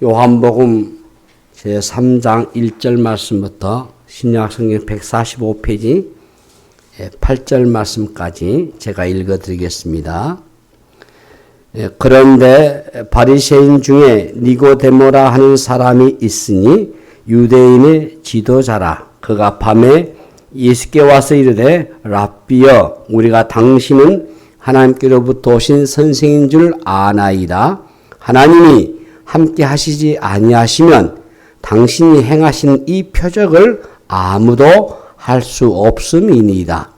요한복음 제3장 1절 말씀부터 신약성경 145페이지 8절 말씀까지 제가 읽어드리겠습니다. 그런데 바리새인 중에 니고데모라 하는 사람이 있으니 유대인의 지도자라. 그가 밤에 예수께 와서 이르되 랍비여, 우리가 당신은 하나님께로부터 오신 선생인 줄 아나이다. 하나님이 함께 하시지 아니하시면 당신이 행하신 이 표적을 아무도 할 수 없음이니이다.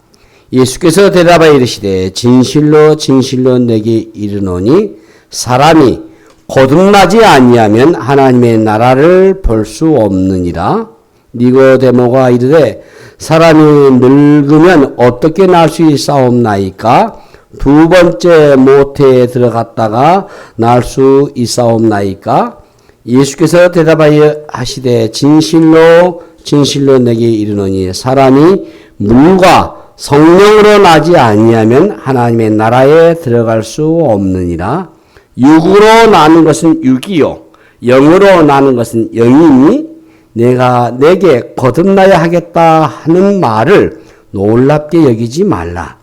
예수께서 대답하여 이르시되 진실로 진실로 내게 이르노니 사람이 거듭나지 아니하면 하나님의 나라를 볼 수 없느니라. 니고데모가 이르되 사람이 늙으면 어떻게 날 수 있사옵나이까? 두 번째 모태에 들어갔다가 날 수 있사옵나이까? 예수께서 대답하여 하시되 진실로 진실로 내게 이르노니 사람이 물과 성령으로 나지 아니하면 하나님의 나라에 들어갈 수 없느니라. 육으로 나는 것은 육이요 영으로 나는 것은 영이니 내가 내게 거듭나야 하겠다 하는 말을 놀랍게 여기지 말라.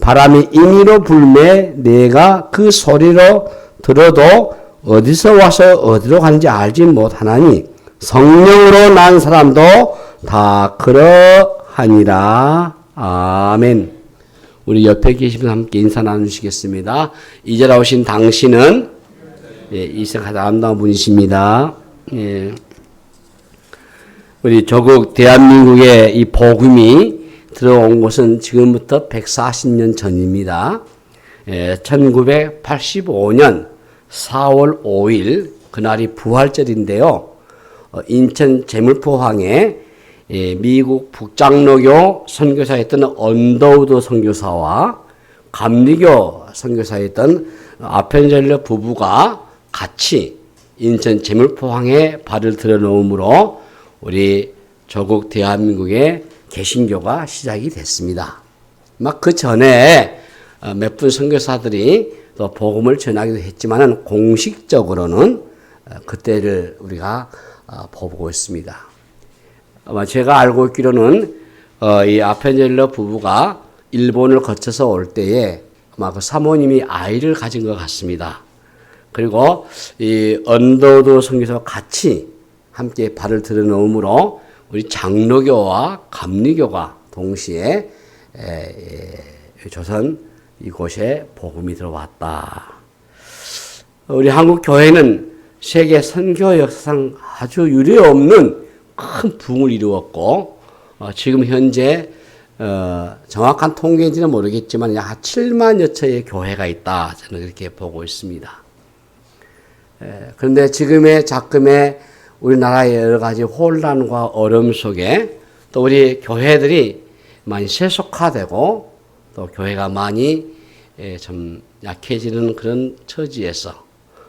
바람이 임의로 불매 내가 그 소리로 들어도 어디서 와서 어디로 가는지 알지 못하나니 성령으로 난 사람도 다 그러하니라. 아멘. 우리 옆에 계신 분 함께 인사 나누시겠습니다. 이제 나오신 당신은 이색하다 아름다운 분이십니다. 우리 조국 대한민국의 이 복음이 들어온 곳은 지금부터 140년 전입니다. 1985년 4월 5일 그날이 부활절인데요. 인천 제물포항에 미국 북장로교 선교사였던 언더우드 선교사와 감리교 선교사였던 아펜젤러 부부가 같이 인천 제물포항에 발을 들여놓음으로 우리 조국 대한민국의 개신교가 시작이 됐습니다. 막 그 전에 몇 분 선교사들이 또 복음을 전하기도 했지만은 공식적으로는 그때를 우리가 보고 있습니다. 아마 제가 알고 있기로는 이 아펜젤러 부부가 일본을 거쳐서 올 때에 아마 그 사모님이 아이를 가진 것 같습니다. 그리고 이 언더우드 선교사와 같이 함께 발을 들여놓음으로 우리 장로교와 감리교가 동시에 조선 이곳에 복음이 들어왔다. 우리 한국 교회는 세계 선교 역사상 아주 유례없는 큰 부흥을 이루었고 지금 현재 정확한 통계인지는 모르겠지만 약 7만여 채의 교회가 있다. 저는 이렇게 보고 있습니다. 그런데 지금의 작금의 우리나라의 여러 가지 혼란과 어려움 속에 또 우리 교회들이 많이 세속화되고 또 교회가 많이 좀 약해지는 그런 처지에서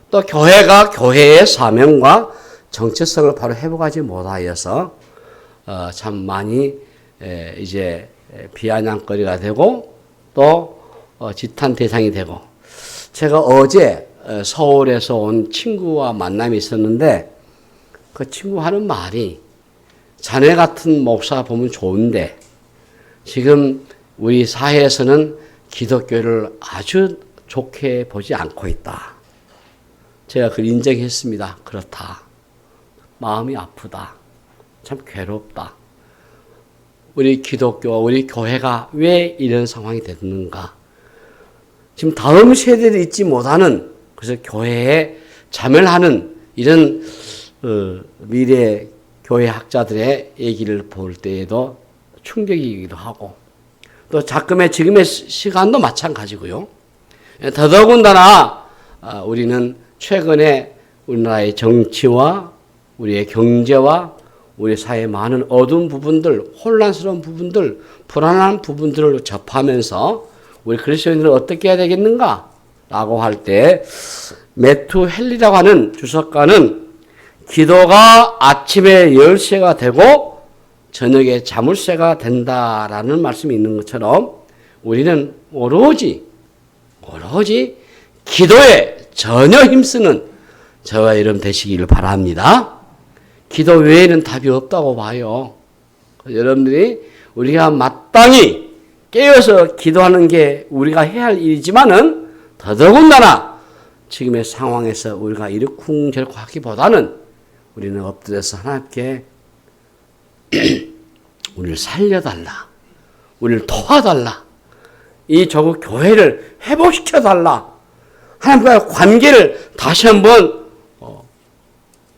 또 교회가 교회의 사명과 정체성을 바로 회복하지 못하여서 참 많이 이제 비아냥거리가 되고 또 지탄 대상이 되고 제가 어제 서울에서 온 친구와 만남이 있었는데 그 친구 하는 말이 자네 같은 목사 보면 좋은데 지금 우리 사회에서는 기독교를 아주 좋게 보지 않고 있다. 제가 그걸 인정했습니다. 그렇다. 마음이 아프다. 참 괴롭다. 우리 기독교와 우리 교회가 왜 이런 상황이 됐는가. 지금 다음 세대를 잊지 못하는 그래서 교회에 자멸하는 이런 미래 교회 학자들의 얘기를 볼 때에도 충격이기도 하고 또 지금의 시간도 마찬가지고요. 더더군다나 우리는 최근에 우리나라의 정치와 우리의 경제와 우리 사회의 많은 어두운 부분들, 혼란스러운 부분들, 불안한 부분들을 접하면서 우리 그리스도인들은 어떻게 해야 되겠는가? 라고 할 때 매튜 헨리라고 하는 주석가는 기도가 아침에 10시가 되고 저녁에 자물쇠가 된다라는 말씀이 있는 것처럼 우리는 오로지 기도에 전혀 힘쓰는 저와 여러분 되시기를 바랍니다. 기도 외에는 답이 없다고 봐요. 여러분들이 우리가 마땅히 깨어서 기도하는 게 우리가 해야 할 일이지만은 더더군다나 지금의 상황에서 우리가 이러쿵저러쿵 하기보다는 우리는 엎드려서 하나님께 우리를 살려달라, 우리를 도와달라, 이 조국 교회를 회복시켜달라, 하나님과의 관계를 다시 한번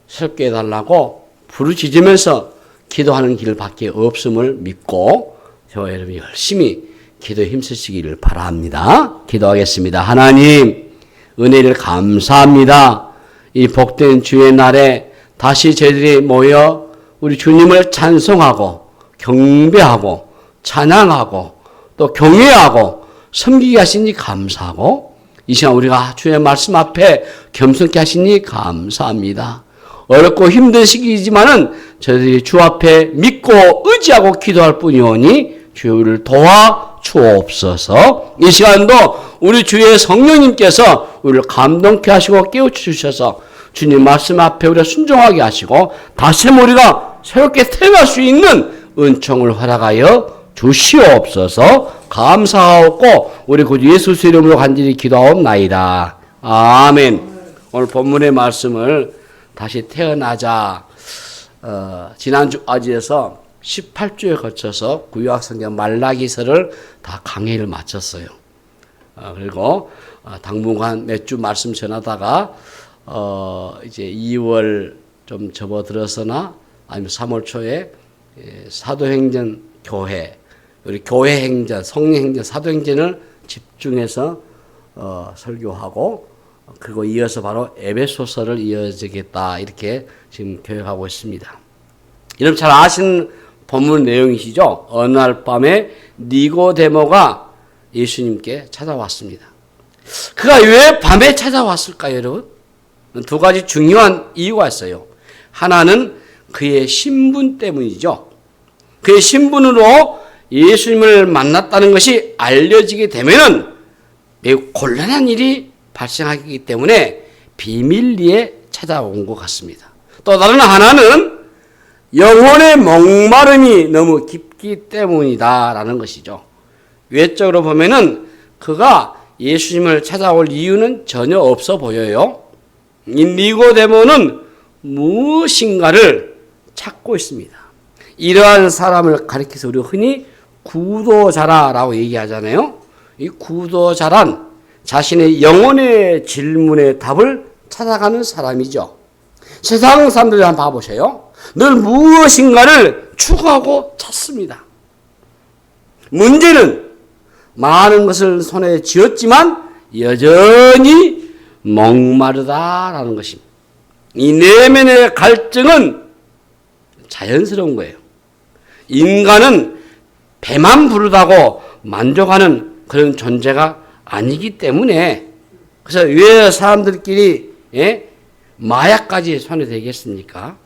새롭게 해달라고 부르짖으면서 기도하는 길밖에 없음을 믿고 저와 여러분이 열심히 기도에 힘쓰시기를 바랍니다. 기도하겠습니다. 하나님, 은혜를 감사합니다. 이 복된 주의 날에 다시 저희들이 모여 우리 주님을 찬송하고 경배하고 찬양하고 또 경외하고 섬기게 하시니 감사하고 이 시간 우리가 주의 말씀 앞에 겸손케 하시니 감사합니다. 어렵고 힘든 시기이지만은 저희들이 주 앞에 믿고 의지하고 기도할 뿐이오니 주를 도와 주옵소서. 이 시간도 우리 주의 성령님께서 우리를 감동케 하시고 깨우쳐 주셔서 주님 말씀 앞에 우리가 순종하게 하시고 다시 우리가 새롭게 태어날 수 있는 은총을 허락하여 주시옵소서. 감사하옵고 우리 곧 예수 이름으로 간절히 기도하옵나이다. 아멘. 오늘 본문의 말씀을 다시 태어나자 지난주 아지에서 18주에 거쳐서 구약성경 말라기서를 다 강의를 마쳤어요. 그리고 당분간 몇 주 말씀 전하다가 이제 2월 좀 접어들어서나 아니면 3월 초에 사도행전 교회, 우리 교회 행전, 성령 행전, 사도행전을 집중해서 설교하고 그리고 이어서 바로 에베소서를 이어지겠다 이렇게 지금 계획하고 있습니다. 여러분 잘 아시는 본문 내용이시죠? 어느 날 밤에 니고데모가 예수님께 찾아왔습니다. 그가 왜 밤에 찾아왔을까요, 여러분? 두 가지 중요한 이유가 있어요. 하나는 그의 신분 때문이죠. 그의 신분으로 예수님을 만났다는 것이 알려지게 되면은 매우 곤란한 일이 발생하기 때문에 비밀리에 찾아온 것 같습니다. 또 다른 하나는 영혼의 목마름이 너무 깊기 때문이다라는 것이죠. 외적으로 보면은 그가 예수님을 찾아올 이유는 전혀 없어 보여요. 이 니고데모는 무엇인가를 찾고 있습니다. 이러한 사람을 가리켜서 우리가 흔히 구도자라고 얘기하잖아요. 이 구도자란 자신의 영혼의 질문의 답을 찾아가는 사람이죠. 세상 사람들 한번 봐보세요. 늘 무엇인가를 추구하고 찾습니다. 문제는 많은 것을 손에 쥐었지만 여전히 목마르다라는 것입니다. 이 내면의 갈증은 자연스러운 거예요. 인간은 배만 부르다고 만족하는 그런 존재가 아니기 때문에 그래서 왜 사람들끼리 마약까지 손에 대겠습니까?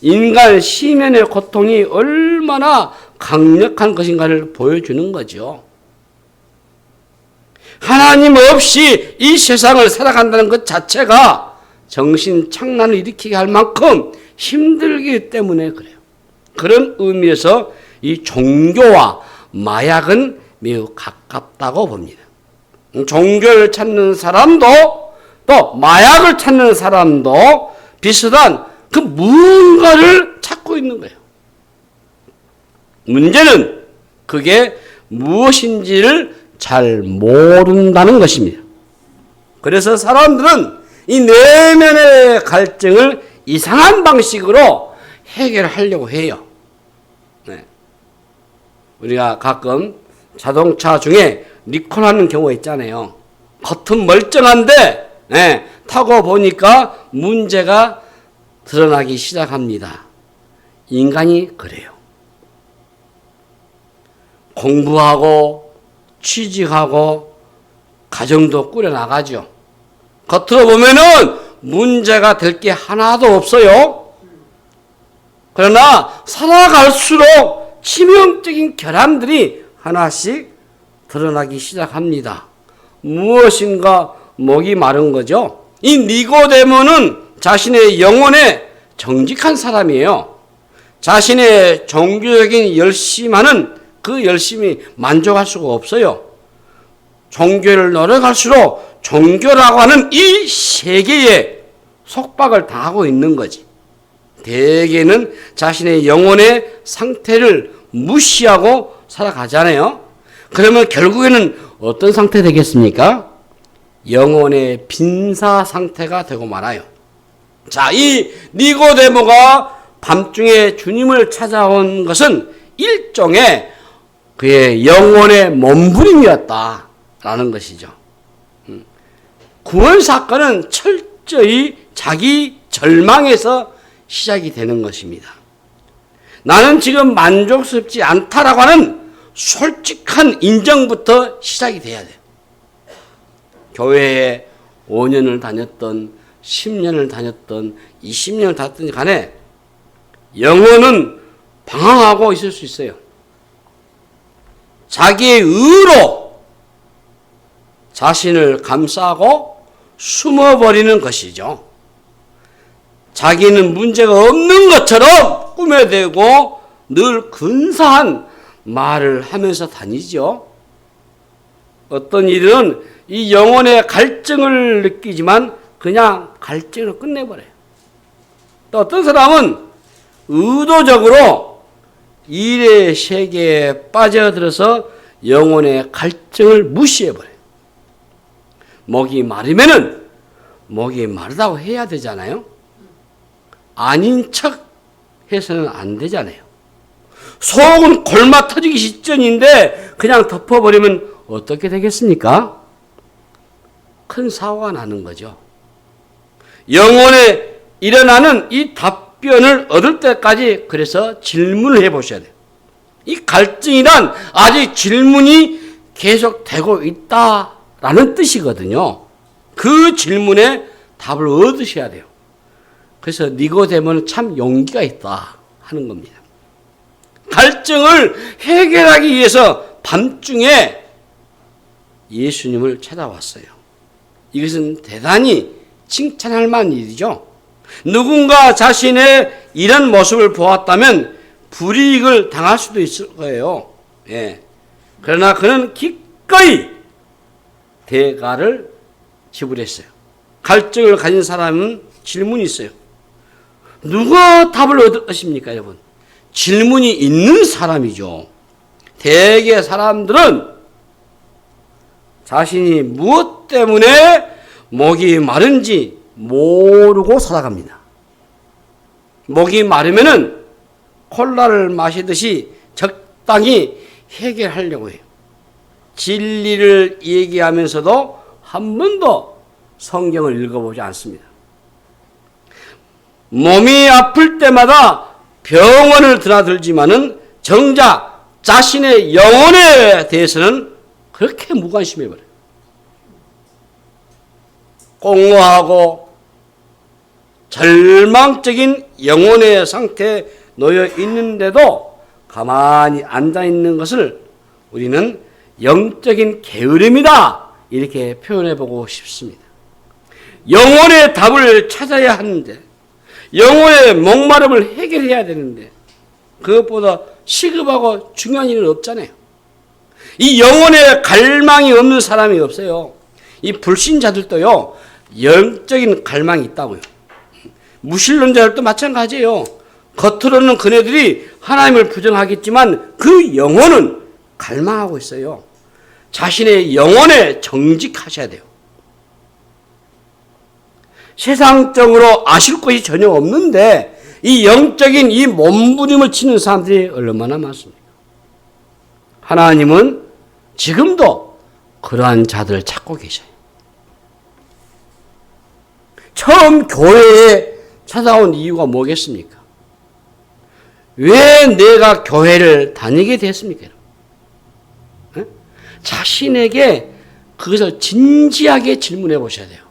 인간 시면의 고통이 얼마나 강력한 것인가를 보여주는 거죠. 하나님 없이 이 세상을 살아간다는 것 자체가 정신 착란을 일으키게 할 만큼 힘들기 때문에 그래요. 그런 의미에서 이 종교와 마약은 매우 가깝다고 봅니다. 종교를 찾는 사람도 또 마약을 찾는 사람도 비슷한 그 무언가를 찾고 있는 거예요. 문제는 그게 무엇인지를 잘 모른다는 것입니다. 그래서 사람들은 이 내면의 갈증을 이상한 방식으로 해결하려고 해요. 우리가 가끔 자동차 중에 리콜하는 경우가 있잖아요. 겉은 멀쩡한데 타고 보니까 문제가 드러나기 시작합니다. 인간이 그래요. 공부하고 취직하고 가정도 꾸려나가죠. 겉으로 보면은 문제가 될 게 하나도 없어요. 그러나 살아갈수록 치명적인 결함들이 하나씩 드러나기 시작합니다. 무엇인가 목이 마른 거죠. 이 니고데모는 자신의 영혼에 정직한 사람이에요. 자신의 종교적인 열심하는 그 열심이 만족할 수가 없어요. 종교를 노력할수록 종교라고 하는 이 세계에 속박을 당하고 있는 거지. 대개는 자신의 영혼의 상태를 무시하고 살아가잖아요. 그러면 결국에는 어떤 상태 되겠습니까? 영혼의 빈사 상태가 되고 말아요. 자, 이 니고데모가 밤중에 주님을 찾아온 것은 일종의 그의 영혼의 몸부림이었다라는 것이죠. 구원 사건은 철저히 자기 절망에서 시작이 되는 것입니다. 나는 지금 만족스럽지 않다라고 하는 솔직한 인정부터 시작이 돼야 돼요. 교회에 5년을 다녔던 10년을 다녔던 20년을 다녔던 간에 영혼은 방황하고 있을 수 있어요. 자기의 의로 자신을 감싸고 숨어버리는 것이죠. 자기는 문제가 없는 것처럼 꾸며대고 늘 근사한 말을 하면서 다니죠. 어떤 이들은 이 영혼의 갈증을 느끼지만 그냥 갈증으로 끝내버려요. 또 어떤 사람은 의도적으로 일의 세계에 빠져들어서 영혼의 갈증을 무시해버려요. 목이 마르면은 목이 마르다고 해야 되잖아요. 아닌 척 해서는 안 되잖아요. 속은 골마 터지기 직전인데 그냥 덮어버리면 어떻게 되겠습니까? 큰 사고가 나는 거죠. 영혼에 일어나는 이 답변을 얻을 때까지 그래서 질문을 해보셔야 돼요. 이 갈증이란 아직 질문이 계속되고 있다라는 뜻이거든요. 그 질문에 답을 얻으셔야 돼요. 그래서 니고데모는 참 용기가 있다 하는 겁니다. 갈증을 해결하기 위해서 밤중에 예수님을 찾아왔어요. 이것은 대단히 칭찬할 만한 일이죠. 누군가 자신의 이런 모습을 보았다면 불이익을 당할 수도 있을 거예요. 예. 그러나 그는 기꺼이 대가를 지불했어요. 갈증을 가진 사람은 질문이 있어요. 누가 답을 얻을 것입니까, 여러분? 질문이 있는 사람이죠. 대개 사람들은 자신이 무엇 때문에 목이 마른지 모르고 살아갑니다. 목이 마르면은 콜라를 마시듯이 적당히 해결하려고 해요. 진리를 얘기하면서도 한 번도 성경을 읽어보지 않습니다. 몸이 아플 때마다 병원을 드나들지만은 정작 자신의 영혼에 대해서는 그렇게 무관심해버려요. 공허하고 절망적인 영혼의 상태에 놓여 있는데도 가만히 앉아있는 것을 우리는 영적인 게으름이다 이렇게 표현해보고 싶습니다. 영혼의 답을 찾아야 하는데 영혼의 목마름을 해결해야 되는데 그것보다 시급하고 중요한 일은 없잖아요. 이 영혼의 갈망이 없는 사람이 없어요. 이 불신자들도요 영적인 갈망이 있다고요. 무신론자들도 마찬가지예요. 겉으로는 그네들이 하나님을 부정하겠지만 그 영혼은 갈망하고 있어요. 자신의 영혼에 정직하셔야 돼요. 세상적으로 아실 것이 전혀 없는데 이 영적인 이 몸부림을 치는 사람들이 얼마나 많습니까? 하나님은 지금도 그러한 자들을 찾고 계셔요. 처음 교회에 찾아온 이유가 뭐겠습니까? 왜 내가 교회를 다니게 됐습니까? 네? 자신에게 그것을 진지하게 질문해 보셔야 돼요.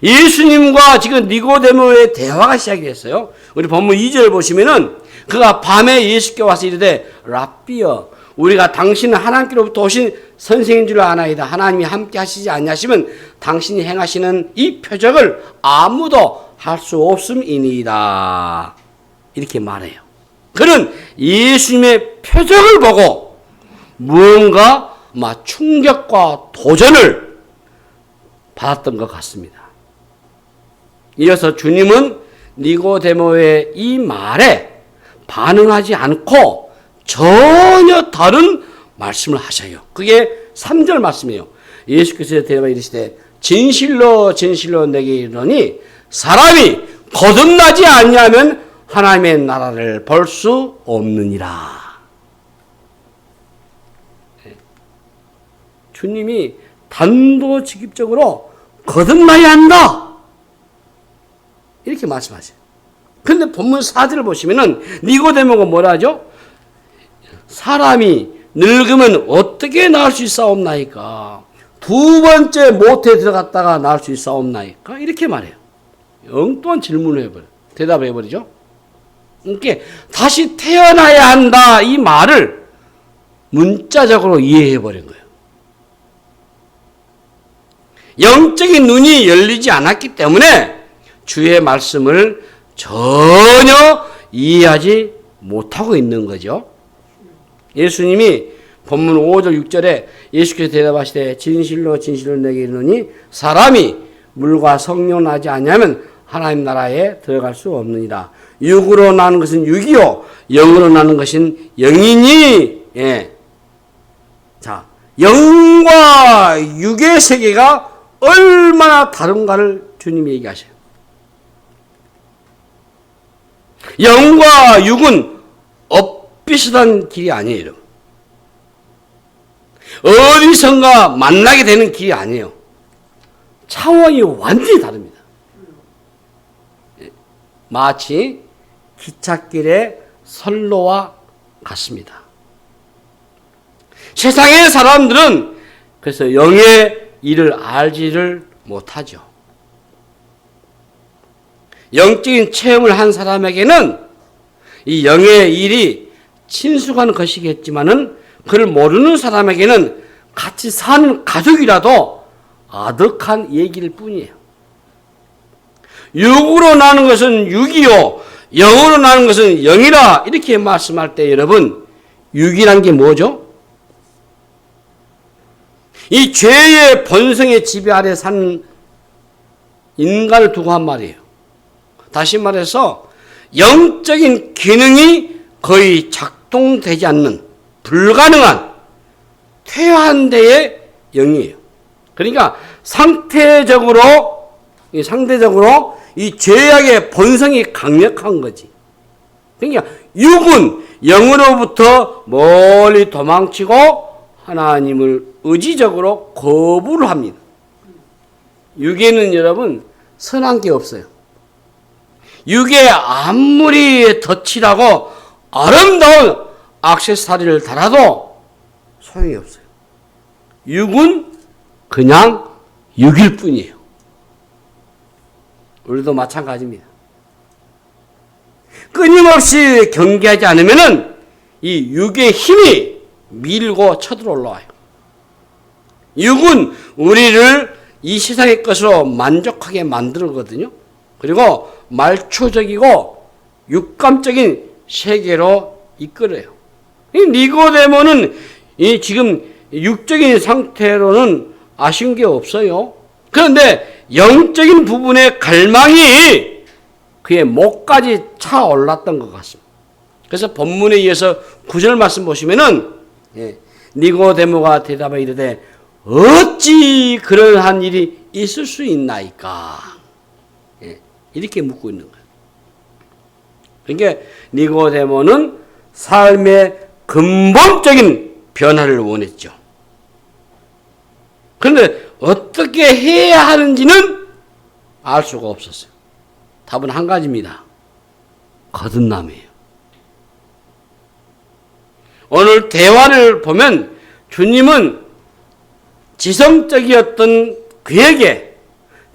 예수님과 지금 니고데모의 대화가 시작이 됐어요. 우리 본문 2절 보시면은 그가 밤에 예수께 와서 이르되 라삐여 우리가 당신은 하나님께로부터 오신 선생인 줄 아나이다. 하나님이 함께 하시지 아니하시면 당신이 행하시는 이 표적을 아무도 할 수 없음이니이다. 이렇게 말해요. 그는 예수님의 표적을 보고 무언가 충격과 도전을 받았던 것 같습니다. 이어서 주님은 니고데모의 이 말에 반응하지 않고 전혀 다른 말씀을 하셔요. 그게 3절 말씀이에요. 예수께서 대답하여 이르시되 진실로 진실로 내게 이르노니 사람이 거듭나지 아니하면 하나님의 나라를 볼 수 없느니라. 주님이 단도직입적으로 거듭나야 한다. 이렇게 말씀하세요. 그런데 본문 4절을 보시면은 니고데모가 뭐라 하죠? 사람이 늙으면 어떻게 나을 수 있사옵나이까? 두 번째 모태에 들어갔다가 나을 수 있사옵나이까? 이렇게 말해요. 엉뚱한 질문을 해버려. 대답을 해버리죠. 그러니까 다시 태어나야 한다 이 말을 문자적으로 이해해버린 거예요. 영적인 눈이 열리지 않았기 때문에 주의 말씀을 전혀 이해하지 못하고 있는 거죠. 예수님이 본문 5절 6절에 예수께서 대답하시되 진실로 진실로 내게 이르노니 사람이 물과 성령 나지 아니하면 하나님 나라에 들어갈 수 없느니라. 육으로 나는 것은 육이요 영으로 나는 것은 영이니. 예. 자, 영과 육의 세계가 얼마나 다른가를 주님이 얘기하셔요. 영과 육은 엇비슷한 길이 아니에요. 어디선가 만나게 되는 길이 아니에요. 차원이 완전히 다릅니다. 마치 기찻길의 선로와 같습니다. 세상의 사람들은 그래서 영의 일을 알지를 못하죠. 영적인 체험을 한 사람에게는 이 영의 일이 친숙한 것이겠지만은 그를 모르는 사람에게는 같이 사는 가족이라도 아득한 얘기일 뿐이에요. 육으로 나는 것은 육이요 영으로 나는 것은 영이라 이렇게 말씀할 때 여러분 육이란 게 뭐죠? 이 죄의 본성의 지배 아래 산 인간을 두고 한 말이에요. 다시 말해서 영적인 기능이 거의 작동되지 않는 불가능한 퇴화한 데의 영이에요. 그러니까 상대적으로 이 죄악의 본성이 강력한 거지. 그러니까 육은 영으로부터 멀리 도망치고 하나님을 의지적으로 거부를 합니다. 육에는 여러분 선한 게 없어요. 육에 아무리 덧칠하고 아름다운 액세서리를 달아도 소용이 없어요. 육은 그냥 육일 뿐이에요. 우리도 마찬가지입니다. 끊임없이 경계하지 않으면은 이 육의 힘이 밀고 쳐들어 올라와요. 육은 우리를 이 세상의 것으로 만족하게 만들거든요. 그리고 말초적이고 육감적인 세계로 이끌어요. 이 니고데모는 지금 육적인 상태로는 아쉬운 게 없어요. 그런데 영적인 부분의 갈망이 그의 목까지 차올랐던 것 같습니다. 그래서 본문에 이어서 9절 말씀 보시면은 니고데모가 대답하여 이르되 어찌 그러한 일이 있을 수 있나이까? 이렇게 묻고 있는 거예요. 그러니까 니고데모는 삶의 근본적인 변화를 원했죠. 그런데 어떻게 해야 하는지는 알 수가 없었어요. 답은 한 가지입니다. 거듭남이에요. 오늘 대화를 보면 주님은 지성적이었던 그에게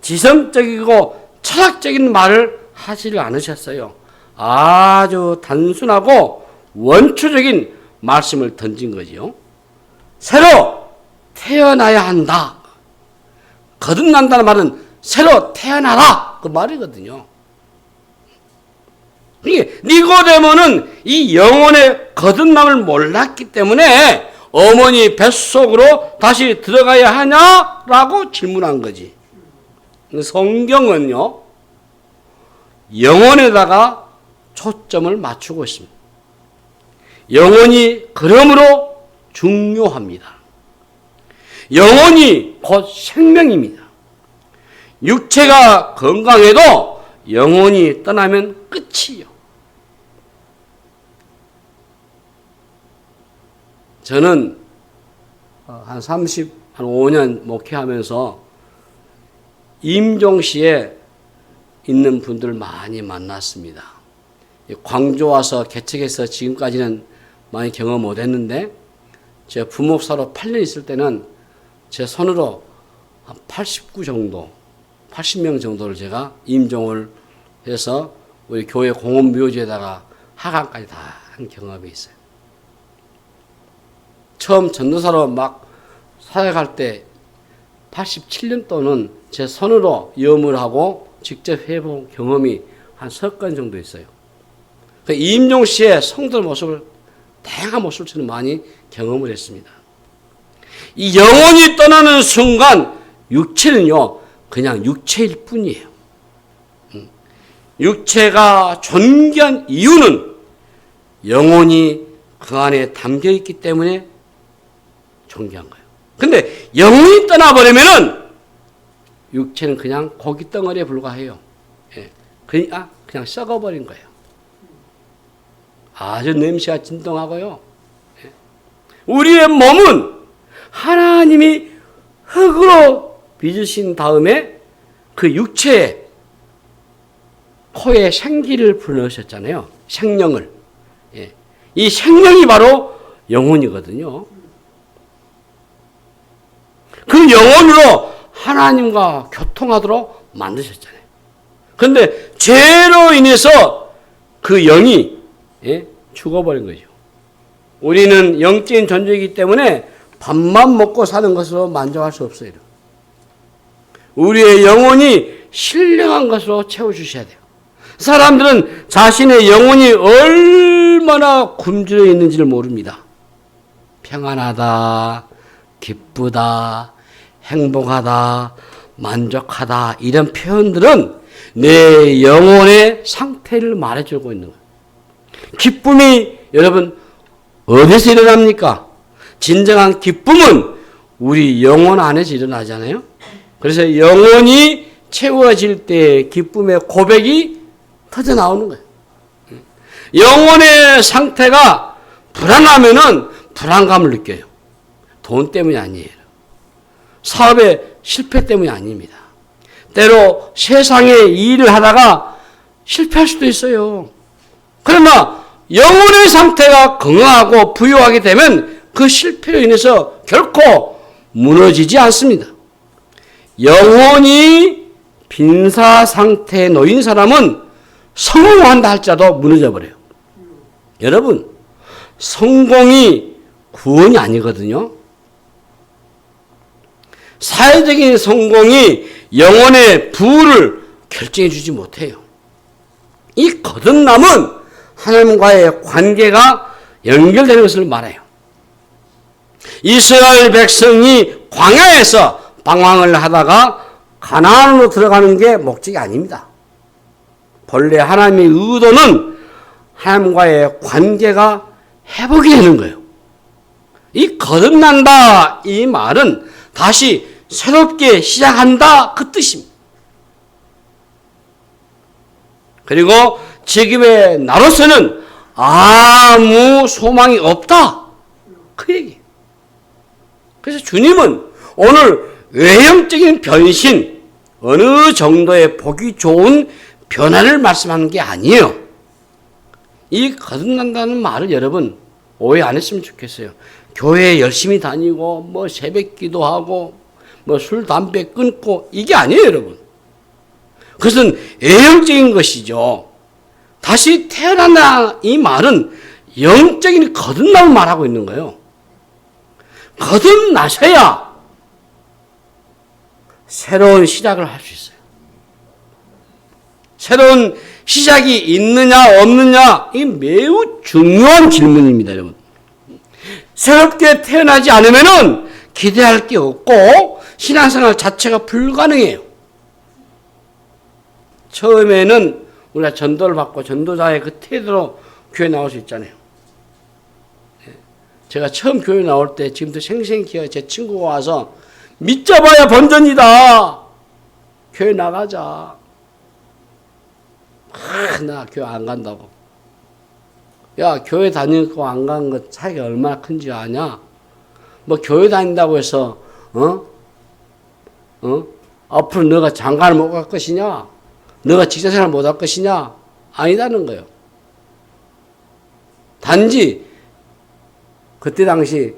지성적이고 철학적인 말을 하지를 않으셨어요. 아주 단순하고 원초적인 말씀을 던진 거지요. 새로 태어나야 한다. 거듭난다는 말은 새로 태어나라 그 말이거든요. 이게 니고데모는 이 영혼의 거듭남을 몰랐기 때문에 어머니 뱃속으로 다시 들어가야 하냐라고 질문한 거지. 성경은요, 영혼에다가 초점을 맞추고 있습니다. 영혼이 그러므로 중요합니다. 영혼이 곧 생명입니다. 육체가 건강해도 영혼이 떠나면 끝이요. 저는 한 5년 목회하면서 임종시에 있는 분들을 많이 만났습니다. 광주 와서 개척해서 지금까지는 많이 경험 못했는데 제 부목사로 8년 있을 때는 제 손으로 한 80명 정도를 제가 임종을 해서 우리 교회 공원묘지에다가 하강까지 다 한 경험이 있어요. 처음 전도사로 막 사역할 때 87년도는 제 손으로 염을 하고 직접 해본 경험이 한 3건 정도 있어요. 이임종 씨의 성도의 모습을, 다양한 모습을 저는 많이 경험을 했습니다. 이 영혼이 떠나는 순간 육체는요, 그냥 육체일 뿐이에요. 육체가 존귀한 이유는 영혼이 그 안에 담겨 있기 때문에 존귀한 거예요. 근데 영혼이 떠나버리면은 육체는 그냥 고기 덩어리에 불과해요. 그냥 썩어버린 거예요. 아주 냄새가 진동하고요. 우리의 몸은 하나님이 흙으로 빚으신 다음에 그 육체에 코에 생기를 불어넣으셨잖아요. 생명을. 이 생명이 바로 영혼이거든요. 그 영혼으로 하나님과 교통하도록 만드셨잖아요. 그런데 죄로 인해서 그 영이 죽어버린 거죠. 우리는 영적인 존재이기 때문에 밥만 먹고 사는 것으로 만족할 수 없어요. 우리의 영혼이 신령한 것으로 채워주셔야 돼요. 사람들은 자신의 영혼이 얼마나 굶주려 있는지를 모릅니다. 평안하다, 기쁘다, 행복하다, 만족하다, 이런 표현들은 내 영혼의 상태를 말해주고 있는 거예요. 기쁨이 여러분 어디서 일어납니까? 진정한 기쁨은 우리 영혼 안에서 일어나잖아요. 그래서 영혼이 채워질 때 기쁨의 고백이 터져 나오는 거예요. 영혼의 상태가 불안하면은 불안감을 느껴요. 돈 때문이 아니에요. 사업의 실패 때문이 아닙니다. 때로 세상의 일을 하다가 실패할 수도 있어요. 그러나 영혼의 상태가 건강하고 부유하게 되면 그 실패로 인해서 결코 무너지지 않습니다. 영혼이 빈사 상태에 놓인 사람은 성공한다 할지라도 무너져 버려요. 여러분, 성공이 구원이 아니거든요. 사회적인 성공이 영혼의 부를 결정해 주지 못해요. 이 거듭남은 하나님과의 관계가 연결되는 것을 말해요. 이스라엘 백성이 광야에서 방황을 하다가 가나안으로 들어가는 게 목적이 아닙니다. 본래 하나님의 의도는 하나님과의 관계가 회복이 되는 거예요. 이 거듭난다 이 말은 다시 새롭게 시작한다 그 뜻입니다. 그리고 지금의 나로서는 아무 소망이 없다 그 얘기예요. 그래서 주님은 오늘 외형적인 변신, 어느 정도의 보기 좋은 변화를 말씀하는 게 아니에요. 이 거듭난다는 말을 여러분 오해 안 했으면 좋겠어요. 교회에 열심히 다니고 뭐 새벽 기도하고 뭐 술 담배 끊고 이게 아니에요, 여러분. 그것은 외형적인 것이죠. 다시 태어난다 이 말은 영적인 거듭남을 말하고 있는 거예요. 거듭나셔야 새로운 시작을 할 수 있어요. 새로운 시작이 있느냐 없느냐, 이 매우 중요한 질문입니다, 여러분. 새롭게 태어나지 않으면은 기대할 게 없고 신앙생활 자체가 불가능해요. 처음에는 우리가 전도를 받고 전도자의 그 태도로 교회 나올 수 있잖아요. 제가 처음 교회 나올 때 지금도 생생히 기억해. 제 친구가 와서 믿자봐야 번전이다. 교회 나가자. 나 교회 안 간다고. 야, 교회 다니고 안 가는 것 차이가 얼마나 큰지 아냐? 뭐 교회 다닌다고 해서 앞으로 너가 장가를 못 갈 것이냐? 너가 직장생활 못 할 것이냐? 아니다는 거예요. 단지 그때 당시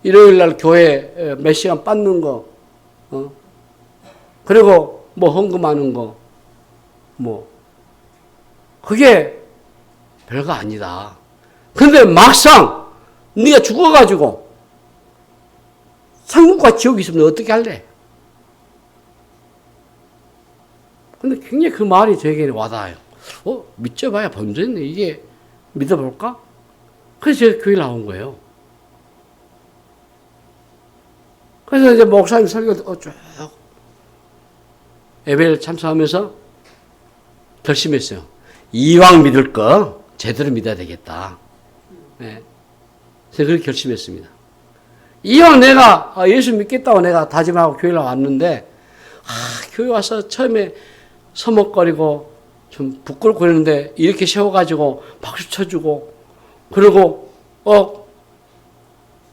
일요일 날 교회 몇 시간 빠는 거, 그리고 뭐 헌금하는 거, 뭐 그게 별거 아니다. 근데 막상 네가 죽어가지고 천국과 지옥이 있으면 어떻게 할래? 근데 굉장히 그 말이 저에게는 와닿아요. 믿져봐야 번전이네. 이게 믿어볼까? 그래서 제가 교회 나온 거예요. 그래서 이제 목사님 설교 쭉 예배를 참석하면서 결심했어요. 이왕 믿을 거 제대로 믿어야 되겠다. 네. 그래서 그렇게 결심했습니다. 이왕 내가 예수 믿겠다고 내가 다짐하고 교회를 왔는데, 교회 와서 처음에 서먹거리고 좀 부끄럽고 그랬는데 이렇게 세워가지고 박수 쳐주고, 그리고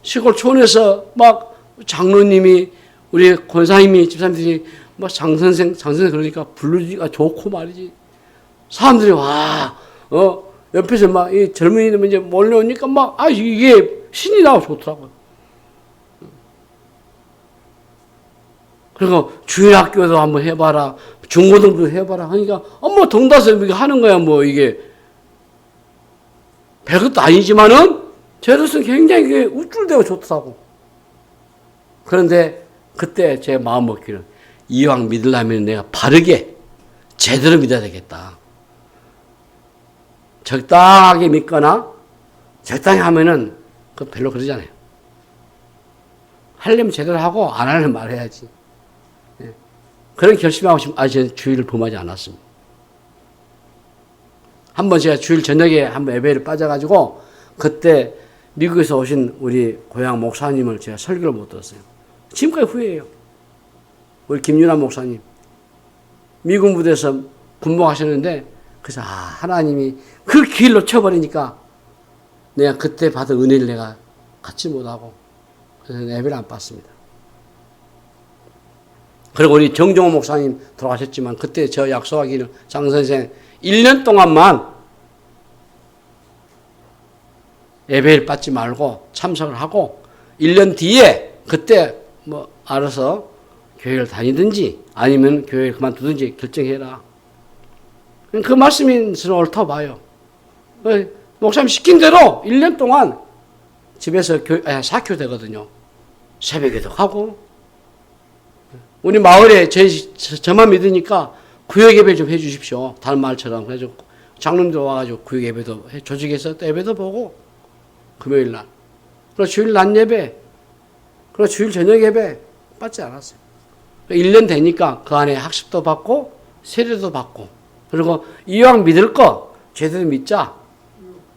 시골 촌에서 막 장로님이, 우리 권사님이, 집사님들이 막 장선생 그러니까 부르기가 좋고 말이지. 사람들이 와, 옆에서 막 이 젊은이들 이제 몰려오니까 막 이게 신이 나고 좋더라고요. 그리고 주일학교도 한번 해봐라, 중고등도 해봐라 하니까 뭐 동다서 하는 거야. 뭐 이게 별것도 아니지만은 저로서는 굉장히 우쭐대고 좋더라고. 그런데 그때 제 마음 먹기는 이왕 믿으려면 내가 바르게 제대로 믿어야 되겠다. 적당하게 믿거나 적당히 하면은 그 별로 그러잖아요. 하려면 제대로 하고 안 하려면 말해야지. 그런 결심하고 지금 아직 주일을 범하지 않았습니다. 한번 제가 주일 저녁에 한번 예배를 빠져가지고 그때 미국에서 오신 우리 고향 목사님을 제가 설교를 못 들었어요. 지금까지 후회해요. 우리 김윤아 목사님. 미국 무대에서 군복하셨는데, 그래서 하나님이 그 길 놓쳐버리니까 내가 그때 받은 은혜를 내가 갖지 못하고 그래서 예배를 안 받습니다. 그리고 우리 정종호 목사님 돌아가셨지만 그때 저 약속하기를 장 선생 1년 동안만 예배를 받지 말고 참석을 하고 1년 뒤에 그때 뭐 알아서 교회를 다니든지 아니면 교회를 그만두든지 결정해라. 그 말씀이 저는 옳다고 봐요. 목사님 시킨 대로 1년 동안 집에서 사교 되거든요. 새벽에도 가고, 우리 마을에 저만 믿으니까 구역 예배 좀 해주십시오. 다른 마을처럼. 그래서 장로님들 와가지고 구역 예배도 조직해서 예배도 보고, 금요일 날. 그리고 주일 낮 예배, 그리고 주일 저녁 예배 받지 않았어요. 1년 되니까 그 안에 학습도 받고, 세례도 받고, 그리고 이왕 믿을 거 제대로 믿자.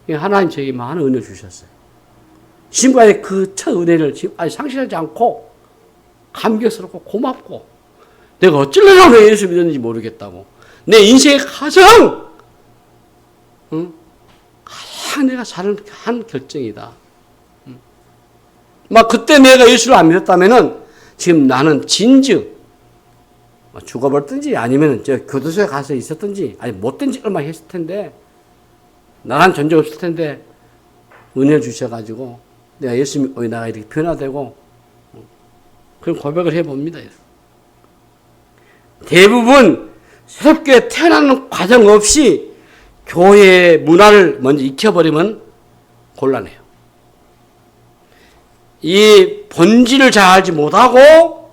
하나님 저에게 많은 은혜를 주셨어요. 지금까지 그 첫 은혜를 지금 상실하지 않고 감격스럽고 고맙고, 내가 어쩌려고 예수 믿었는지 모르겠다고. 내 인생의 가장 내가 잘한 결정이다. 막 그때 내가 예수를 안 믿었다면은 지금 나는 진즉 죽어버렸든지 아니면 저 교도소에 가서 있었든지 아니 못된 짓을 많이 했을 텐데, 나란 존재 없을 텐데 은혜를 주셔가지고 내가 예수 믿고 나가 이렇게 변화되고 그런 고백을 해봅니다. 대부분 새롭게 태어나는 과정 없이 교회의 문화를 먼저 익혀버리면 곤란해요. 이 본질을 잘 알지 못하고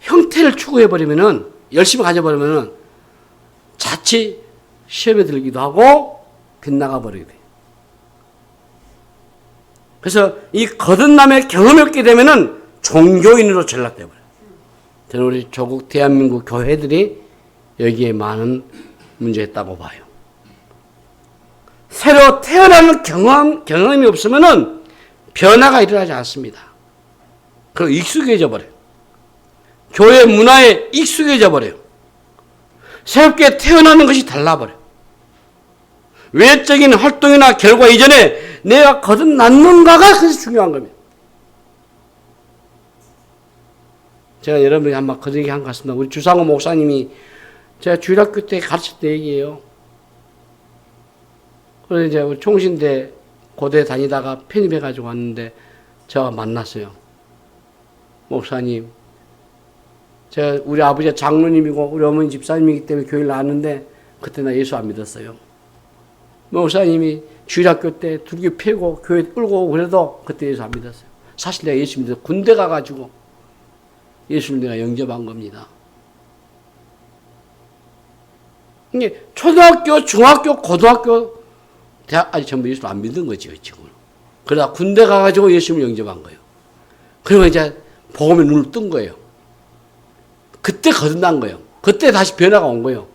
형태를 추구해버리면은, 열심히 가져버리면은 자칫 시험에 들기도 하고 빗나가 버리게 돼요. 그래서 이 거듭남의 경험이 없게 되면은 종교인으로 전락돼 버려요. 저는 우리 조국 대한민국 교회들이 여기에 많은 문제가 있다고 봐요. 새로 태어나는 경험이 없으면은 변화가 일어나지 않습니다. 그리고 익숙해져 버려요. 교회 문화에 익숙해져 버려요. 새롭게 태어나는 것이 달라버려요. 외적인 활동이나 결과 이전에 내가 거듭났는가가 그래서 중요한 겁니다. 제가 여러분에게 한번 그런 얘기 한 것 같습니다. 우리 주상호 목사님이 제가 주일학교 때 가르칠 때 얘기예요. 그래서 이제 우리 총신대 고대 다니다가 편입해가지고 왔는데 제가 만났어요. 목사님, 제가 우리 아버지가 장로님이고 우리 어머니 집사님이기 때문에 교회를 나왔는데 그때 나 예수 안 믿었어요. 목사님이 주일학교 때 두들겨 패고 교회 끌고 오고 그래도 그때 예수 안 믿었어요. 사실 내가 예수 믿어서 군대 가가지고 예수를 내가 영접한 겁니다. 이게 초등학교, 중학교, 고등학교, 대학까지 전부 예수를 안 믿은 거죠, 지금. 그러다 군대 가가지고 예수를 영접한 거예요. 그러면 이제 복음에 눈을 뜬 거예요. 그때 거듭난 거예요. 그때 다시 변화가 온 거예요.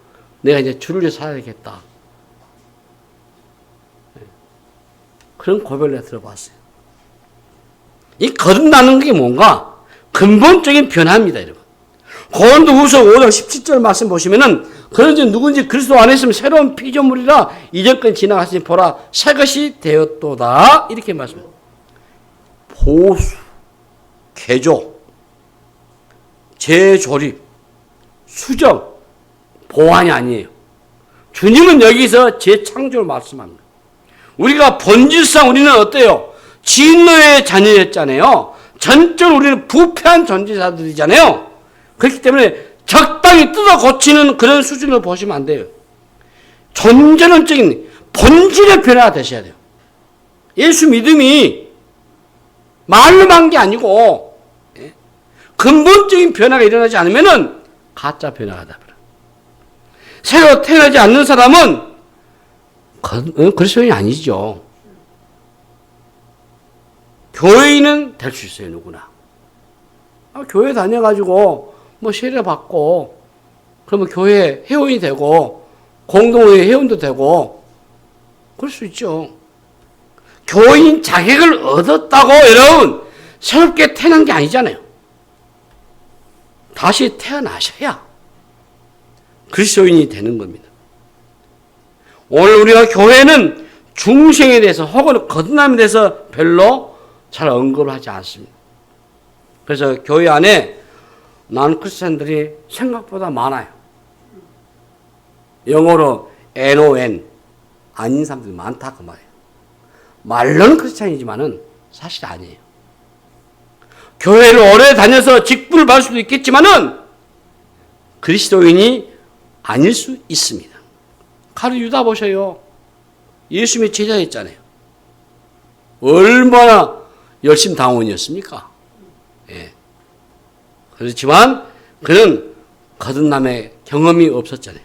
내가 이제 주를 위해 살아야겠다. 그런 고백을 내가 들어봤어요. 이 거듭나는 게 뭔가 근본적인 변화입니다, 여러분. 고린도후서 5장 17절 말씀 보시면은 그런지 누군지 그리스도 안에 있으면 새로운 피조물이라 이전 건 지나갔으니 보라 새 것이 되었도다 이렇게 말씀해요. 보수, 개조, 재조립, 수정, 보완이 아니에요. 주님은 여기서 재창조를 말씀합니다. 우리가 본질상 우리는 어때요? 진노의 자녀였잖아요. 전적으로 우리는 부패한 존재자들이잖아요. 그렇기 때문에 적당히 뜯어 고치는 그런 수준을 보시면 안 돼요. 존재론적인 본질의 변화가 되셔야 돼요. 예수 믿음이 말로만 게 아니고 근본적인 변화가 일어나지 않으면 가짜 변화가 돼버려요. 새로 태어나지 않는 사람은 그리스도인이 아니죠. 교회인은 될 수 있어요, 누구나. 교회 다녀가지고 뭐 세례 받고 그러면 교회 회원이 되고 공동회 회원도 되고 그럴 수 있죠. 교인 자격을 얻었다고 여러분 새롭게 태어난 게 아니잖아요. 다시 태어나셔야 그리스도인이 되는 겁니다. 오늘 우리가 교회는 중생에 대해서 혹은 거듭남에 대해서 별로 잘 언급을 하지 않습니다. 그래서 교회 안에 난 크리스찬들이 생각보다 많아요. 영어로 NON 아닌 사람들이 많다 그 말이에요. 말로는 크리스찬이지만은 사실 아니에요. 교회를 오래 다녀서 직분을 받을 수도 있겠지만은 그리스도인이 아닐 수 있습니다. 가룟 유다 보셔요. 예수님의 제자였잖아요. 얼마나 열심 당원이었습니까? 예. 그렇지만 그는 거듭남의 경험이 없었잖아요.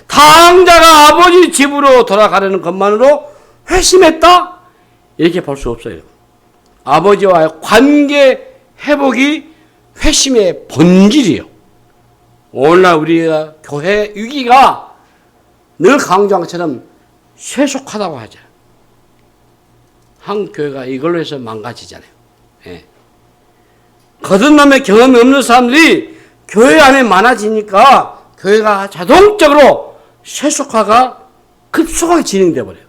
탕자가 아버지 집으로 돌아가려는 것만으로 회심했다? 이렇게 볼 수 없어요. 아버지와의 관계 회복이 회심의 본질이에요. 오늘날 우리가 교회 위기가 늘 강조한 것처럼 쇠속하다고 하죠. 한 교회가 이걸로 해서 망가지잖아요. 예. 거듭남의 경험이 없는 사람들이 교회 안에 많아지니까 교회가 자동적으로 쇠속화가 급속하게 진행돼 버려요.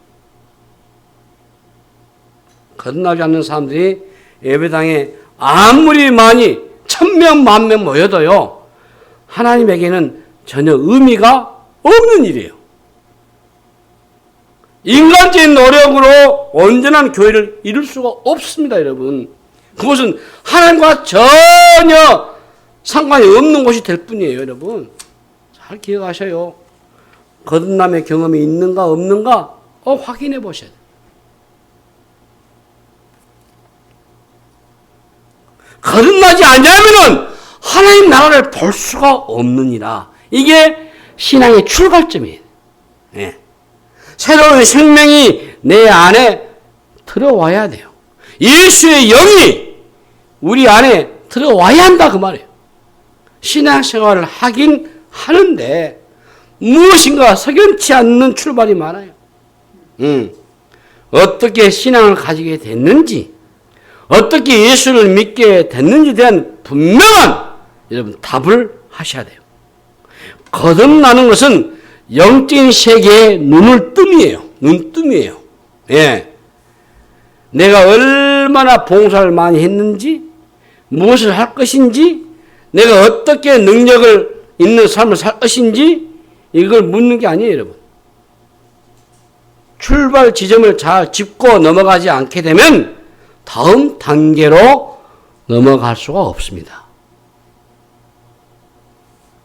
거듭나지 않는 사람들이 예배당에 아무리 많이 1000명, 10,000명 모여도요, 하나님에게는 전혀 의미가 없는 일이에요. 인간적인 노력으로 온전한 교회를 이룰 수가 없습니다, 여러분. 그것은 하나님과 전혀 상관이 없는 곳이 될 뿐이에요, 여러분. 잘 기억하셔요. 거듭남의 경험이 있는가 없는가 확인해 보셔야 돼요. 거듭나지 않냐면은 하나님 나라를 볼 수가 없느니라. 이게 신앙의 출발점이에요. 예. 새로운 생명이 내 안에 들어와야 돼요. 예수의 영이 우리 안에 들어와야 한다 그 말이에요. 신앙생활을 하긴 하는데 무엇인가 석연치 않는 출발이 많아요. 어떻게 신앙을 가지게 됐는지, 어떻게 예수를 믿게 됐는지에 대한 분명한 여러분 답을 하셔야 돼요. 거듭나는 것은 영적인 세계의 눈을 뜸이에요. 눈뜸이에요. 예. 내가 얼마나 봉사를 많이 했는지, 무엇을 할 것인지, 내가 어떻게 능력을 있는 삶을 살 것인지, 이걸 묻는 게 아니에요, 여러분. 출발 지점을 잘 짚고 넘어가지 않게 되면 다음 단계로 넘어갈 수가 없습니다.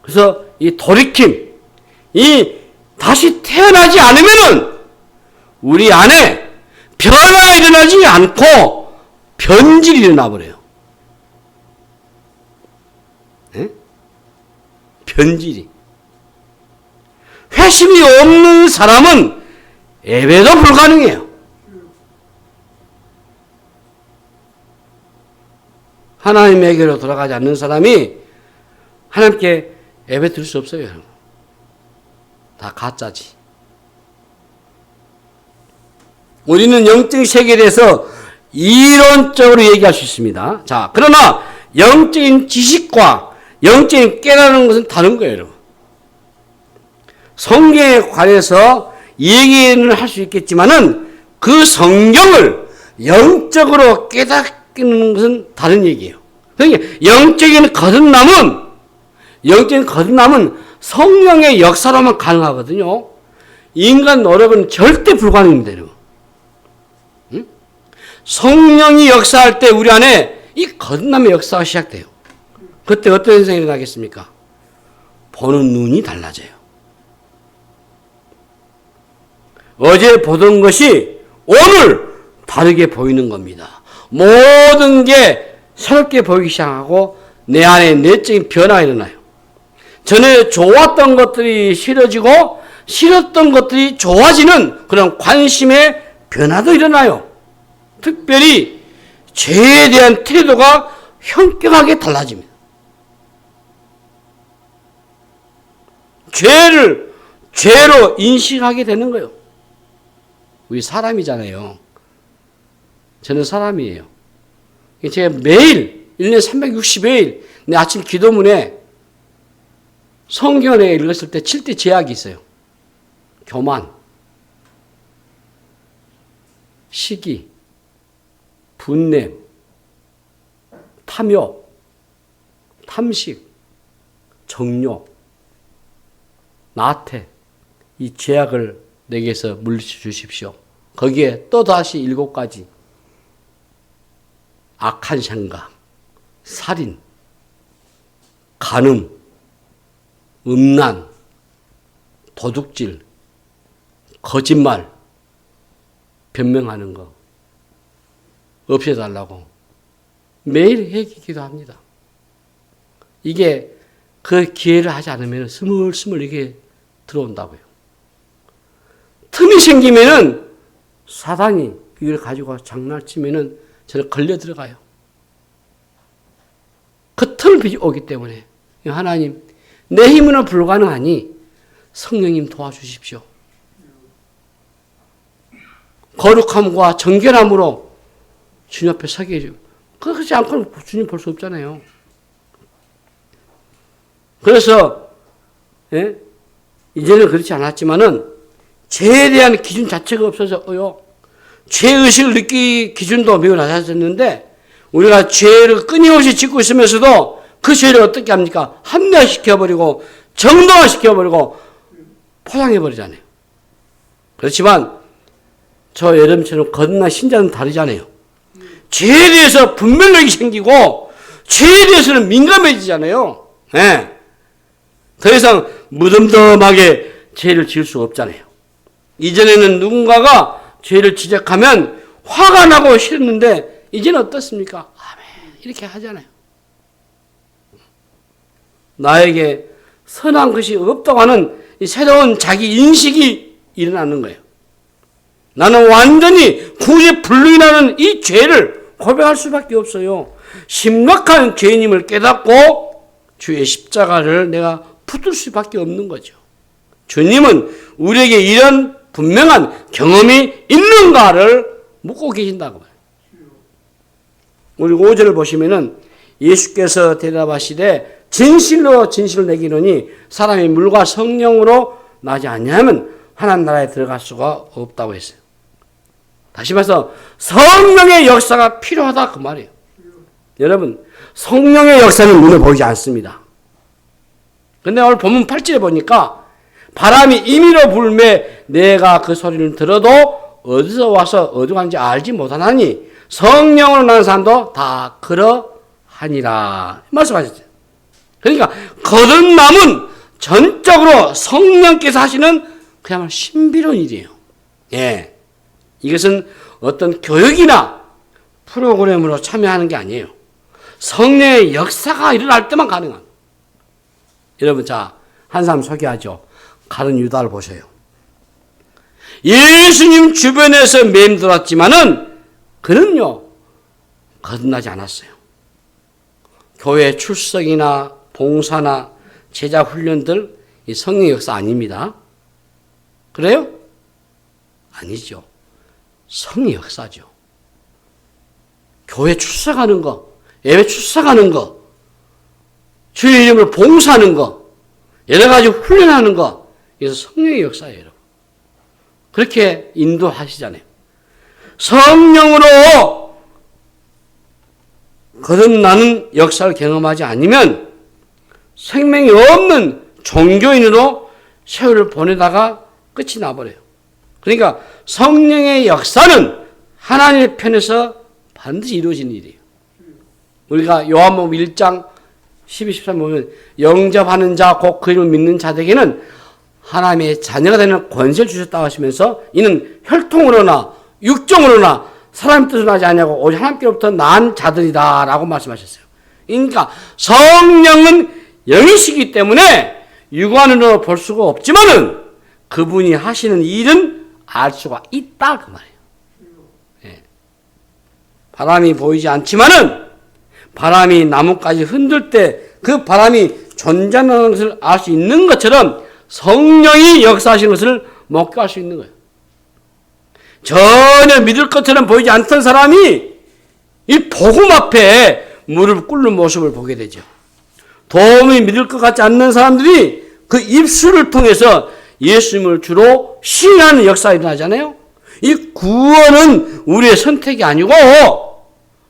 그래서 이 돌이킴, 이 다시 태어나지 않으면은 우리 안에 변화가 일어나지 않고 변질이 일어나 버려요. 네? 변질이. 회심이 없는 사람은 예배도 불가능해요. 하나님에게로 돌아가지 않는 사람이 하나님께 예배 드릴 수 없어요. 다 가짜지. 우리는 영적인 세계에 대해서 이론적으로 얘기할 수 있습니다. 자, 그러나 영적인 지식과 영적인 깨달은 것은 다른 거예요, 여러분. 성경에 관해서 얘기는 할 수 있겠지만은 그 성경을 영적으로 깨닫는 것은 다른 얘기예요. 그러니까 영적인 거듭남은 성령의 역사로만 가능하거든요. 인간 노력은 절대 불가능입니다, 여러분. 응? 성령이 역사할 때 우리 안에 이 거듭남의 역사가 시작돼요. 그때 어떤 현상이 일어나겠습니까? 보는 눈이 달라져요. 어제 보던 것이 오늘 다르게 보이는 겁니다. 모든 게 새롭게 보이기 시작하고 내 안에 내적인 변화가 일어나요. 전에 좋았던 것들이 싫어지고 싫었던 것들이 좋아지는 그런 관심의 변화도 일어나요. 특별히 죄에 대한 태도가 현격하게 달라집니다. 죄로 인식하게 되는 거예요. 우리 사람이잖아요. 저는 사람이에요. 제가 매일 1년 365일 내 아침 기도문에 성경을 읽었을 때 7대 제약이 있어요. 교만, 시기, 분냄, 탐욕, 탐식, 정욕, 나태, 이 제약을 내게서 물리쳐 주십시오. 거기에 또다시 7가지 악한 생각, 살인, 간음, 음란, 도둑질, 거짓말, 변명하는 거 없애달라고 매일 회개기도 합니다. 이게 그 기회를 하지 않으면 스물스물 이게 들어온다고요. 틈이 생기면은 사단이 이걸 가지고 장난치면은 저는 걸려 들어가요. 그 틈이 오기 때문에 하나님 내 힘으로는 불가능하니 성령님 도와주십시오. 거룩함과 정결함으로 주님 앞에 서게 해줘. 그렇지 않고는 주님 볼 수 없잖아요. 그래서 이제는 그렇지 않았지만은 죄에 대한 기준 자체가 없어졌고요. 죄의식을 느끼기 기준도 매우 낮아졌는데 우리가 죄를 끊임없이 짓고 있으면서도 그 죄를 어떻게 합니까? 합리화시켜버리고 정당화시켜버리고 포장해버리잖아요. 그렇지만 저 여러분처럼 거듭난 신자는 다르잖아요. 죄에 대해서 분별력이 생기고 죄에 대해서는 민감해지잖아요. 네. 더 이상 무덤덤하게 죄를 지을 수 없잖아요. 이전에는 누군가가 죄를 지적하면 화가 나고 싫었는데 이제는 어떻습니까? 아멘 이렇게 하잖아요. 나에게 선한 것이 없다고 하는 이 새로운 자기 인식이 일어나는 거예요. 나는 완전히 구원의 불능이라는 이 죄를 고백할 수밖에 없어요. 심각한 죄인임을 깨닫고 주의 십자가를 내가 붙들 수밖에 없는 거죠. 주님은 우리에게 이런 분명한 경험이 있는가를 묻고 계신다고 봐요. 우리 5절을 보시면은 예수께서 대답하시되 진실로 진실을 내기로니 사람이 물과 성령으로 나지 않냐면 하나님 나라에 들어갈 수가 없다고 했어요. 다시 말해서 성령의 역사가 필요하다 그 말이에요. 여러분, 성령의 역사는 눈에 보이지 않습니다. 근데 오늘 본문 8절에 보니까 바람이 임의로 불매 내가 그 소리를 들어도 어디서 와서 어디로 가는지 알지 못하나니 성령으로 나는 사람도 다 그러하니라 말씀하셨어요. 그러니까 거듭남은 전적으로 성령께서 하시는 그야말로 신비로운 일이에요. 예, 이것은 어떤 교육이나 프로그램으로 참여하는 게 아니에요. 성령의 역사가 일어날 때만 가능한. 여러분, 자, 한 사람 소개하죠. 가룟 유다를 보세요. 예수님 주변에서 맴돌았지만은 그는요 거듭나지 않았어요. 교회 출석이나 봉사나 제자 훈련들 이 성령 역사 아닙니다. 그래요? 아니죠. 성령 역사죠. 교회 출석하는 거, 예배 출석하는 거, 주의 이름으로 봉사하는 거, 여러 가지 훈련하는 거, 이것은 성령의 역사예요, 여러분. 그렇게 인도하시잖아요. 성령으로 거듭나는 역사를 경험하지 않으면 생명이 없는 종교인으로 세월을 보내다가 끝이 나버려요. 그러니까 성령의 역사는 하나님의 편에서 반드시 이루어지는 일이에요. 우리가 요한복음 1장 12, 13 보면 영접하는 자 곧 그 이름을 믿는 자들에게는 하나님의 자녀가 되는 권세를 주셨다고 하시면서 이는 혈통으로나 육정으로나 사람의 뜻을 하지 않냐고 오직 하나님께로부터 난 자들이다 라고 말씀하셨어요. 그러니까 성령은 영이시기 때문에 육안으로 볼 수가 없지만은 그분이 하시는 일은 알 수가 있다 그 말이에요. 예. 바람이 보이지 않지만은 바람이 나뭇가지 흔들 때 그 바람이 존재하는 것을 알 수 있는 것처럼 성령이 역사하시는 것을 목격할 수 있는 거예요. 전혀 믿을 것처럼 보이지 않던 사람이 이 복음 앞에 무릎 꿇는 모습을 보게 되죠. 도움이 믿을 것 같지 않는 사람들이 그 입술을 통해서 예수님을 주로 시인하는 역사가 일어나잖아요. 이 구원은 우리의 선택이 아니고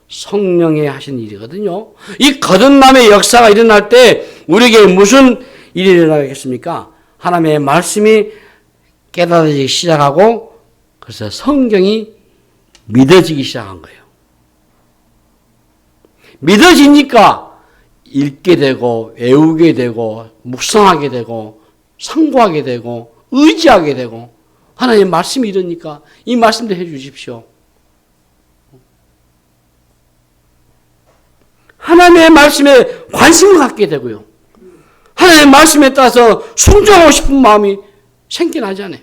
성령이 하신 일이거든요. 이 거듭남의 역사가 일어날 때 우리에게 무슨 일이 일어나겠습니까? 하나님의 말씀이 깨달아지기 시작하고 그래서 성경이 믿어지기 시작한 거예요. 믿어지니까 읽게 되고 외우게 되고 묵상하게 되고 상고하게 되고 의지하게 되고 하나님의 말씀이 이러니까 이 말씀도 해 주십시오. 하나님의 말씀에 관심을 갖게 되고요. 하나님의 말씀에 따라서 순종하고 싶은 마음이 생겨나잖아요.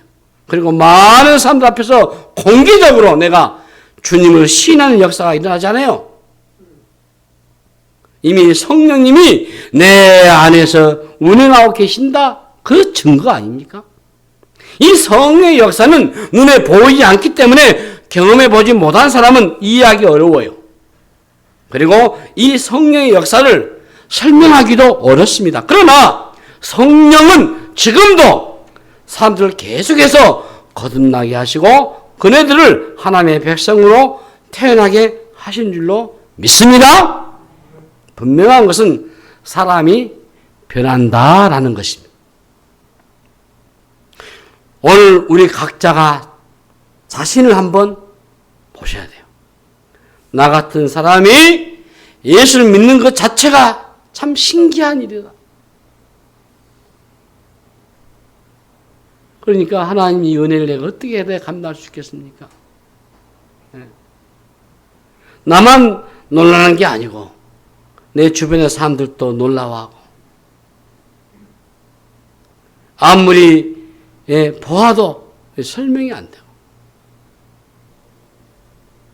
그리고 많은 사람들 앞에서 공개적으로 내가 주님을 시인하는 역사가 일어나잖아요. 이미 성령님이 내 안에서 운행하고 계신다. 그 증거 아닙니까? 이 성령의 역사는 눈에 보이지 않기 때문에 경험해 보지 못한 사람은 이해하기 어려워요. 그리고 이 성령의 역사를 설명하기도 어렵습니다. 그러나 성령은 지금도 사람들을 계속해서 거듭나게 하시고 그네들을 하나님의 백성으로 태어나게 하신 줄로 믿습니다. 분명한 것은 사람이 변한다라는 것입니다. 오늘 우리 각자가 자신을 한번 보셔야 돼요. 나 같은 사람이 예수를 믿는 것 자체가 참 신기한 일이다. 그러니까 하나님이 이 은혜를 내가 어떻게 해야 감당할 수 있겠습니까? 나만 놀라는 게 아니고 내 주변의 사람들도 놀라워하고 아무리 보아도 설명이 안 되고,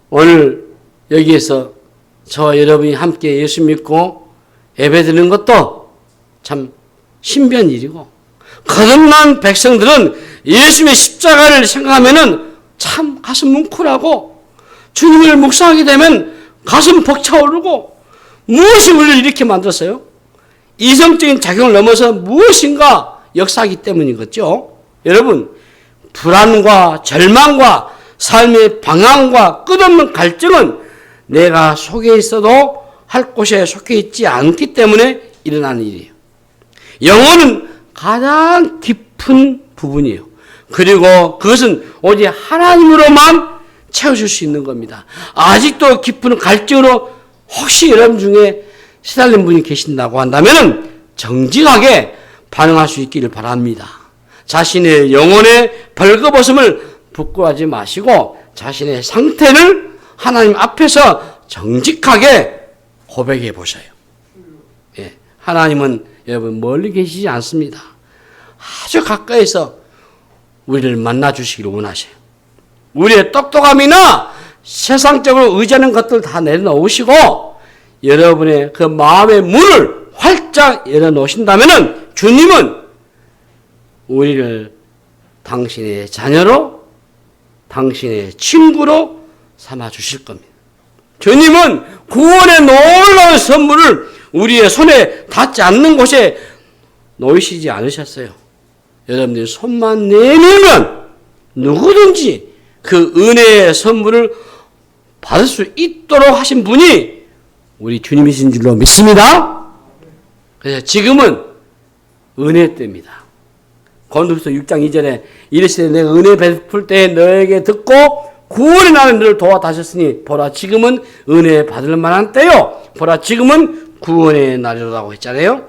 오늘 여기에서 저와 여러분이 함께 예수 믿고 예배드리는 것도 참 신비한 일이고, 거듭난 백성들은 예수님의 십자가를 생각하면은 참 가슴 뭉클하고, 주님을 묵상하게 되면 가슴 벅차오르고, 무엇이 우리를 이렇게 만들었어요? 이성적인 작용을 넘어서 무엇인가 역사하기 때문인 거죠. 여러분, 불안과 절망과 삶의 방황과 끝없는 갈증은 내가 속에 있어도 할 곳에 속해 있지 않기 때문에 일어나는 일이에요. 영혼은 가장 깊은 부분이에요. 그리고 그것은 오직 하나님으로만 채워줄 수 있는 겁니다. 아직도 깊은 갈증으로 혹시 여러분 중에 시달린 분이 계신다고 한다면 정직하게 반응할 수 있기를 바랍니다. 자신의 영혼의 벌거벗음을 부끄러워하지 마시고 자신의 상태를 하나님 앞에서 정직하게 고백해 보셔요. 예, 하나님은 여러분 멀리 계시지 않습니다. 아주 가까이서 우리를 만나 주시기를 원하셔요. 우리의 똑똑함이나 세상적으로 의지하는 것들 다 내려놓으시고 여러분의 그 마음의 문을 활짝 열어놓으신다면 주님은 우리를 당신의 자녀로, 당신의 친구로 삼아 주실 겁니다. 주님은 구원의 놀라운 선물을 우리의 손에 닿지 않는 곳에 놓이시지 않으셨어요. 여러분들이 손만 내밀면 누구든지 그 은혜의 선물을 받을 수 있도록 하신 분이 우리 주님이신 줄로 믿습니다. 그래서 지금은 은혜 때입니다. 고린도후서 6장 2절에 이르시되 내가 은혜 베풀 때에 너에게 듣고 구원의 날에 너를 도와다셨으니 보라 지금은 은혜 받을 만한 때요. 보라 지금은 구원의 날이라고 했잖아요.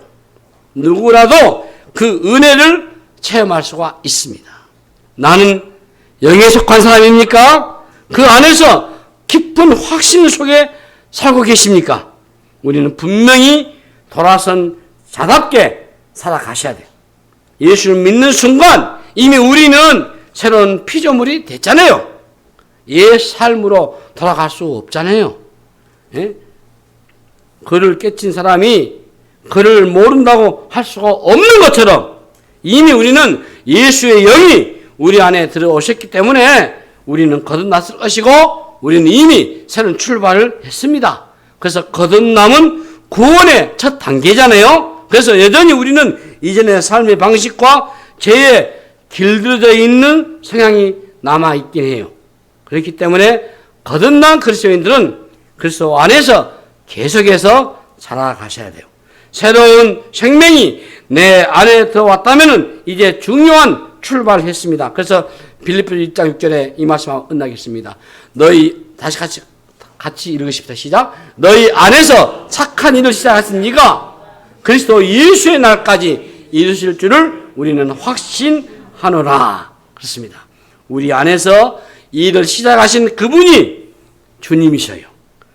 누구라도 그 은혜를 체험할 수가 있습니다. 나는 영에 속한 사람입니까? 그 안에서 깊은 확신 속에 살고 계십니까? 우리는 분명히 돌아선 자답게 살아가셔야 돼요. 예수를 믿는 순간 이미 우리는 새로운 피조물이 됐잖아요. 옛 삶으로 돌아갈 수 없잖아요. 예? 그를 깨친 사람이 그를 모른다고 할 수가 없는 것처럼 이미 우리는 예수의 영이 우리 안에 들어오셨기 때문에 우리는 거듭났을 것이고 우리는 이미 새로운 출발을 했습니다. 그래서 거듭남은 구원의 첫 단계잖아요. 그래서 여전히 우리는 이전의 삶의 방식과 죄에 길들여져 있는 성향이 남아있긴 해요. 그렇기 때문에 거듭난 그리스도인들은 그리스도 안에서 계속해서 살아가셔야 돼요. 새로운 생명이 내 안에 들어왔다면 이제 중요한 출발을 했습니다. 그래서 빌립보서 1장 6절에 이 말씀하고 끝나겠습니다. 너희 다시 같이 읽으십시다. 시작. 너희 안에서 착한 일을 시작하신 이가 그리스도 예수의 날까지 이루실 줄을 우리는 확신하노라. 그렇습니다. 우리 안에서 이 일을 시작하신 그분이 주님이셔요.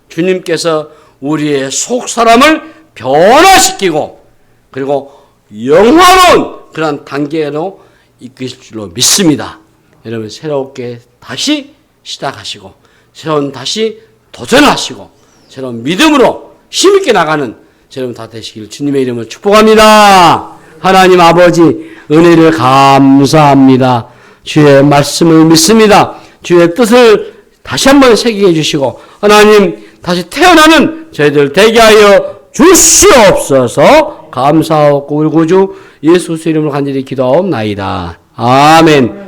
주님께서 우리의 속 사람을 변화시키고 그리고 영화로운 그런 단계로 이끄실 줄로 믿습니다. 여러분 새롭게 다시 시작하시고 새로운 다시 도전하시고 새로운 믿음으로 힘있게 나가는 여러분 다 되시길 주님의 이름으로 축복합니다. 하나님 아버지 은혜를 감사합니다. 주의 말씀을 믿습니다. 주의 뜻을 다시 한번 새기게 해주시고 하나님 다시 태어나는 저희들 되게 하여 주시옵소서. 감사하고 우리 구주 예수 그리스도 이름으로 간절히 기도하옵나이다. 아멘.